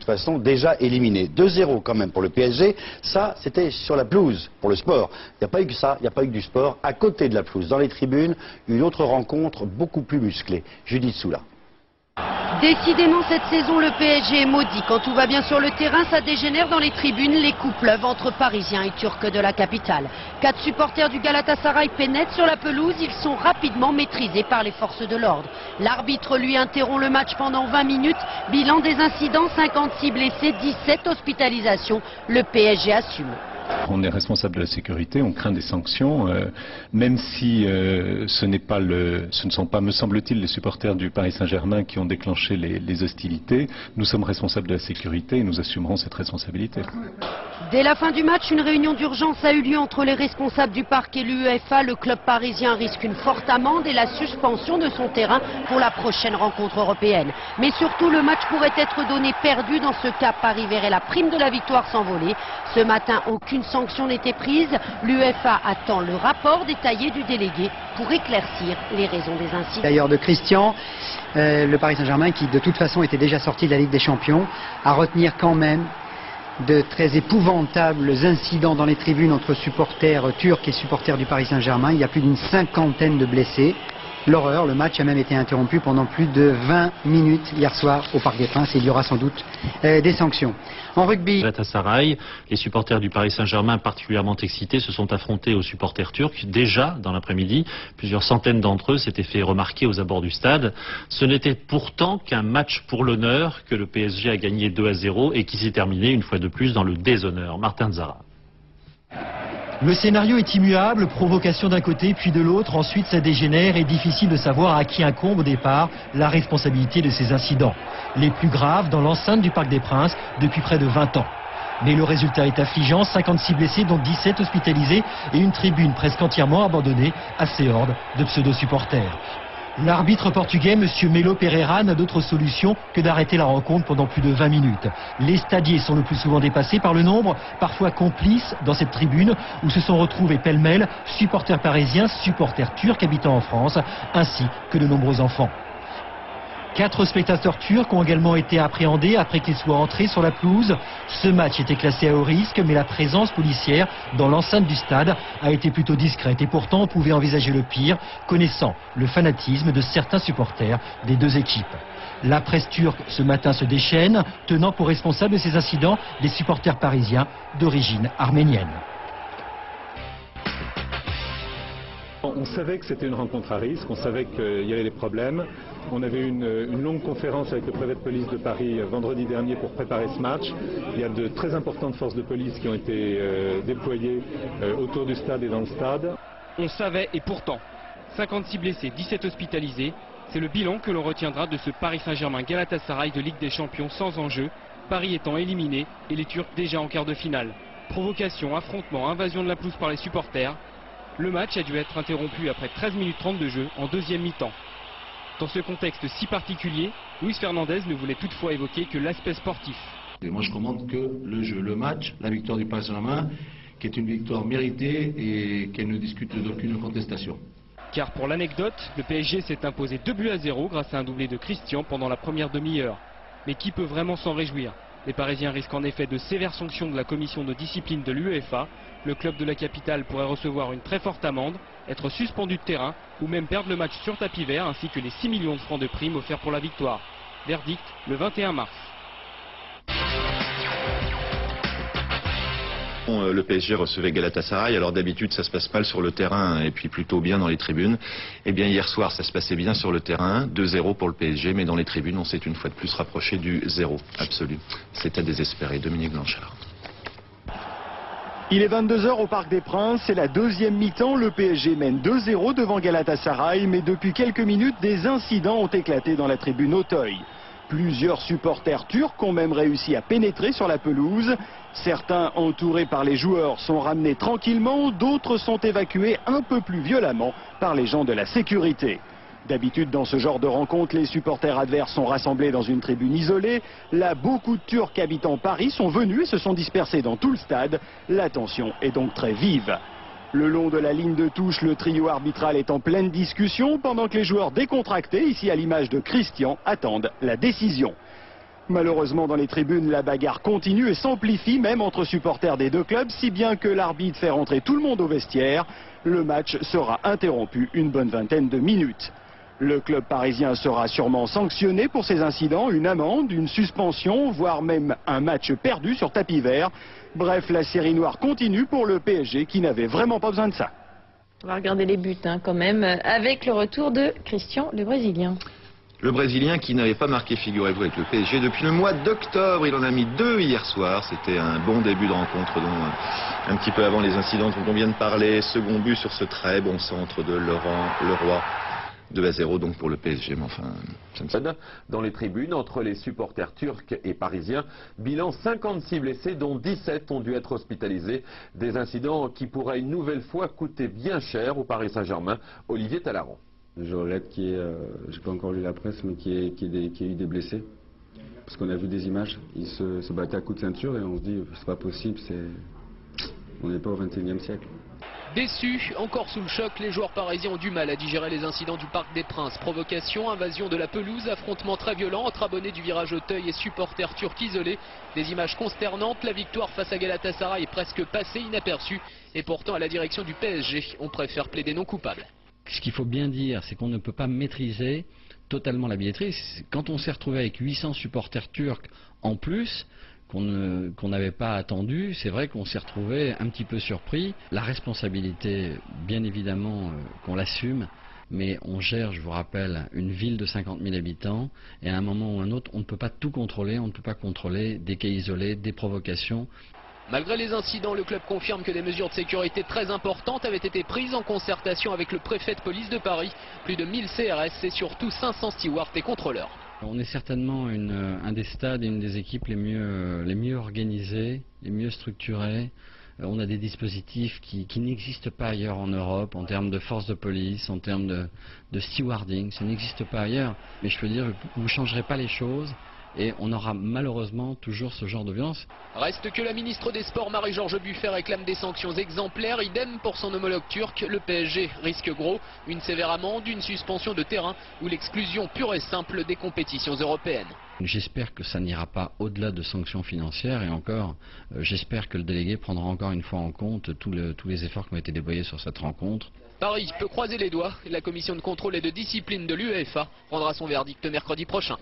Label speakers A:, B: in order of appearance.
A: toute façon déjà éliminé. 2-0 quand même pour le PSG. Ça, c'était sur la pelouse, pour le sport. Il n'y a pas eu que ça, il n'y a pas eu que du sport. À côté de la pelouse, dans les tribunes, une autre rencontre beaucoup plus musclée. Judith Soula.
B: Décidément, cette saison, le PSG est maudit. Quand tout va bien sur le terrain, ça dégénère dans les tribunes. Les coups pleuvent entre Parisiens et Turcs de la capitale. 4 supporters du Galatasaray pénètrent sur la pelouse. Ils sont rapidement maîtrisés par les forces de l'ordre. L'arbitre, lui, interrompt le match pendant 20 minutes. Bilan des incidents, 56 blessés, 17 hospitalisations. Le PSG assume.
C: On est responsable de la sécurité, on craint des sanctions, même si ce ne sont pas, me semble-t-il, les supporters du Paris Saint-Germain qui ont déclenché les hostilités. Nous sommes responsables de la sécurité et nous assumerons cette responsabilité.
B: Dès la fin du match, une réunion d'urgence a eu lieu entre les responsables du parc et l'UEFA. Le club parisien risque une forte amende et la suspension de son terrain pour la prochaine rencontre européenne. Mais surtout, le match pourrait être donné perdu. Dans ce cas, Paris verrait la prime de la victoire s'envoler. Ce matin, aucune sanction n'était prise. L'UEFA attend le rapport détaillé du délégué pour éclaircir les raisons des incidents.
D: D'ailleurs de Christian, le Paris Saint-Germain, qui de toute façon était déjà sorti de la Ligue des Champions, à retenir quand même de très épouvantables incidents dans les tribunes entre supporters turcs et supporters du Paris Saint-Germain. Il y a plus d'une 50aine de blessés. L'horreur, le match a même été interrompu pendant plus de 20 minutes hier soir au Parc des Princes et il y aura sans doute des sanctions. En rugby,
E: Galatasaray, les supporters du Paris Saint-Germain particulièrement excités se sont affrontés aux supporters turcs déjà dans l'après-midi. Plusieurs centaines d'entre eux s'étaient fait remarquer aux abords du stade. Ce n'était pourtant qu'un match pour l'honneur que le PSG a gagné 2-0 et qui s'est terminé une fois de plus dans le déshonneur. Martin Zara.
F: Le scénario est immuable, provocation d'un côté puis de l'autre, ensuite ça dégénère et difficile de savoir à qui incombe au départ la responsabilité de ces incidents. Les plus graves dans l'enceinte du Parc des Princes depuis près de 20 ans. Mais le résultat est affligeant, 56 blessés dont 17 hospitalisés et une tribune presque entièrement abandonnée à ces hordes de pseudo-supporters. L'arbitre portugais, M. Melo Pereira, n'a d'autre solution que d'arrêter la rencontre pendant plus de 20 minutes. Les stadiers sont le plus souvent dépassés par le nombre, parfois complices dans cette tribune où se sont retrouvés pêle-mêle supporters parisiens, supporters turcs habitant en France, ainsi que de nombreux enfants. 4 spectateurs turcs ont également été appréhendés après qu'ils soient entrés sur la pelouse. Ce match était classé à haut risque, mais la présence policière dans l'enceinte du stade a été plutôt discrète. Et pourtant, on pouvait envisager le pire, connaissant le fanatisme de certains supporters des deux équipes. La presse turque ce matin se déchaîne, tenant pour responsable de ces incidents des supporters parisiens d'origine arménienne.
C: On savait que c'était une rencontre à risque, on savait qu'il y avait des problèmes. On avait eu une longue conférence avec le préfet de police de Paris vendredi dernier pour préparer ce match. Il y a de très importantes forces de police qui ont été déployées autour du stade et dans le stade.
G: On savait et pourtant, 56 blessés, 17 hospitalisés, c'est le bilan que l'on retiendra de ce Paris Saint-Germain Galatasaray de Ligue des Champions sans enjeu, Paris étant éliminé et les Turcs déjà en quart de finale. Provocation, affrontement, invasion de la pelouse par les supporters. Le match a dû être interrompu après 13 minutes 30 de jeu en deuxième mi-temps. Dans ce contexte si particulier, Luis Fernandez ne voulait toutefois évoquer que l'aspect sportif.
H: Et moi je commande que le jeu, le match, la victoire du Paris Saint-Germain, qui est une victoire méritée et qu'elle ne discute d'aucune contestation.
G: Car pour l'anecdote, le PSG s'est imposé 2-0 grâce à un doublé de Christian pendant la première demi-heure. Mais qui peut vraiment s'en réjouir? Les Parisiens risquent en effet de sévères sanctions de la commission de discipline de l'UEFA. Le club de la capitale pourrait recevoir une très forte amende, être suspendu de terrain ou même perdre le match sur tapis vert ainsi que les 6 millions de francs de primes offerts pour la victoire. Verdict le 21 mars.
I: Le PSG recevait Galatasaray, alors d'habitude ça se passe mal sur le terrain et puis plutôt bien dans les tribunes. Eh bien hier soir ça se passait bien sur le terrain, 2-0 pour le PSG, mais dans les tribunes on s'est une fois de plus rapproché du 0 absolu. C'était désespéré. Dominique Blanchard.
J: Il est 22 h au Parc des Princes, c'est la deuxième mi-temps, le PSG mène 2-0 devant Galatasaray, mais depuis quelques minutes des incidents ont éclaté dans la tribune Auteuil. Plusieurs supporters turcs ont même réussi à pénétrer sur la pelouse. Certains, entourés par les joueurs, sont ramenés tranquillement, d'autres sont évacués un peu plus violemment par les gens de la sécurité. D'habitude, dans ce genre de rencontre, les supporters adverses sont rassemblés dans une tribune isolée. Là, beaucoup de Turcs habitant Paris sont venus et se sont dispersés dans tout le stade. La tension est donc très vive. Le long de la ligne de touche, le trio arbitral est en pleine discussion pendant que les joueurs décontractés, ici à l'image de Christian, attendent la décision. Malheureusement, dans les tribunes, la bagarre continue et s'amplifie même entre supporters des deux clubs, si bien que l'arbitre fait rentrer tout le monde au vestiaire. Le match sera interrompu une bonne vingtaine de minutes. Le club parisien sera sûrement sanctionné pour ces incidents, une amende, une suspension, voire même un match perdu sur tapis vert. Bref, la série noire continue pour le PSG qui n'avait vraiment pas besoin de ça.
K: On va regarder les buts quand même, avec le retour de Christian, le Brésilien.
I: Le Brésilien qui n'avait pas marqué, figurez-vous, avec le PSG depuis le mois d'octobre. Il en a mis 2 hier soir. C'était un bon début de rencontre, dont un petit peu avant les incidents dont on vient de parler. Second but sur ce très bon centre de Laurent Leroy. 2-0 donc pour le PSG, mais enfin...
L: Dans les tribunes, entre les supporters turcs et parisiens, bilan 56 blessés, dont 17 ont dû être hospitalisés. Des incidents qui pourraient une nouvelle fois coûter bien cher au Paris Saint-Germain. Olivier Talaron.
M: Je regrette qu'il y ait, j'ai pas encore lu la presse, mais qu'il y ait eu des blessés. Parce qu'on a vu des images, ils se battaient à coups de ceinture et on se dit, c'est pas possible, on n'est pas au 21e siècle.
N: Déçus, encore sous le choc, les joueurs parisiens ont du mal à digérer les incidents du Parc des Princes. Provocation, invasion de la pelouse, affrontements très violents entre abonnés du virage Auteuil et supporters turcs isolés. Des images consternantes, la victoire face à Galatasaray est presque passée inaperçue. Et pourtant, à la direction du PSG, on préfère plaider non coupable.
O: Ce qu'il faut bien dire, c'est qu'on ne peut pas maîtriser totalement la billetterie. Quand on s'est retrouvé avec 800 supporters turcs en plus, qu'on n'avait pas attendu, c'est vrai qu'on s'est retrouvé un petit peu surpris. La responsabilité, bien évidemment, qu'on l'assume, mais on gère, je vous rappelle, une ville de 50 000 habitants, et à un moment ou à un autre, on ne peut pas tout contrôler, on ne peut pas contrôler des cas isolés, des provocations.
N: Malgré les incidents, le club confirme que des mesures de sécurité très importantes avaient été prises en concertation avec le préfet de police de Paris. Plus de 1000 CRS et surtout 500 stewards et contrôleurs.
O: On est certainement un des stades et une des équipes les mieux organisées, les mieux structurées. On a des dispositifs qui n'existent pas ailleurs en Europe, en termes de force de police, en termes de stewarding, ça n'existe pas ailleurs. Mais je peux dire, vous ne changerez pas les choses. Et on aura malheureusement toujours ce genre de violence.
N: Reste que la ministre des Sports, Marie-Georges Buffet, réclame des sanctions exemplaires. Idem pour son homologue turc. Le PSG risque gros. Une sévère amende, une suspension de terrain ou l'exclusion pure et simple des compétitions européennes.
O: J'espère que ça n'ira pas au-delà de sanctions financières. Et encore, j'espère que le délégué prendra encore une fois en compte tous les efforts qui ont été déployés sur cette rencontre.
N: Paris peut croiser les doigts. La commission de contrôle et de discipline de l'UEFA rendra son verdict mercredi prochain.